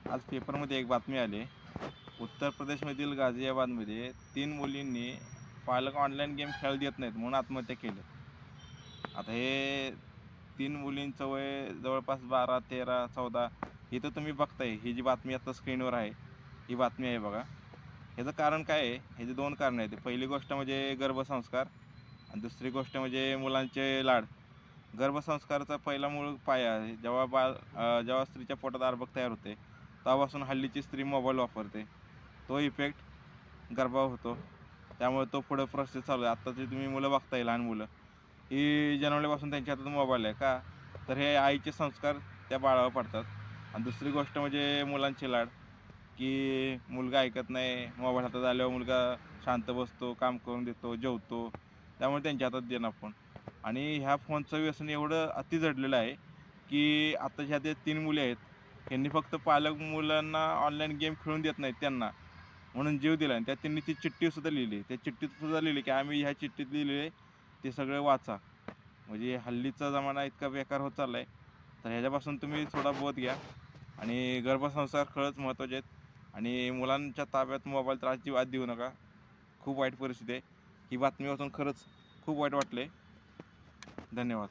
आज पेपरमध्ये एक बातमी आली. उत्तर प्रदेशमधील गाझियाबादमध्ये 3 मुलींनी पालक ऑनलाईन गेम खेळू देत नाहीत म्हणून आत्महत्या केली. आता हे 3 मुलींचं वय जवळपास 12, 13, 14 ही तर तुम्ही बघताय. ही जी बातमी आता स्क्रीनवर आहे, ही बातमी आहे बघा. ह्याचं कारण काय आहे? ह्याची 2 कारणं आहेत. पहिली गोष्ट म्हणजे गर्भसंस्कार आणि दुसरी गोष्ट म्हणजे मुलांचे लाड. गर्भसंस्काराचा पहिला मूळ पाया आहे. जेव्हा स्त्रीच्या पोटात अर्भक तयार होते, तेव्हापासून हल्लीची स्त्री मोबाईल वापरते. तो इफेक्ट गर्भावर होतो. त्यामुळे तो पुढं प्रोसेस चालू आहे. आत्ताची तुम्ही मुलं बघताय, लहान मुलं, ही जन्मल्यापासून त्यांच्या हातात मोबाईल आहे का? तर हे आईचे संस्कार त्या बाळावर पडतात. आणि दुसरी गोष्ट म्हणजे मुलांचे लाड, की मुलगा ऐकत नाही. मोबाईल हातात आल्यावर मुलगा शांत बसतो, काम करून देतो, जेवतो. त्यामुळे त्यांच्या हातात देणं आपण. आणि ह्या फोनचं व्यसन एवढं अति जडलेलं आहे, की आत्ताच्या ज्या 3 मुली आहेत, ह्यांनी फक्त पालक मुलांना ऑनलाईन गेम खेळून देत नाहीत त्यांना, म्हणून जीव दिला. आणि त्यात त्यांनी ती चिठ्ठीसुद्धा लिहिली. त्या चिठ्ठीत सुद्धा लिहिली, की आम्ही ह्या चिठ्ठीत लिहिलेले ते सगळं वाचा. म्हणजे हल्लीचा जमाना इतका बेकार होत चालला आहे. तर ह्याच्यापासून तुम्ही थोडा बोध घ्या. आणि गर्भसंस्कार खरंच महत्त्वाचे आहेत. आणि मुलांच्या ताब्यात मोबाईल तर अजिबात देऊ नका. खूप वाईट परिस्थिती आहे. ही बातमी वाचून खरंच खूप वाईट वाटले. धन्यवाद.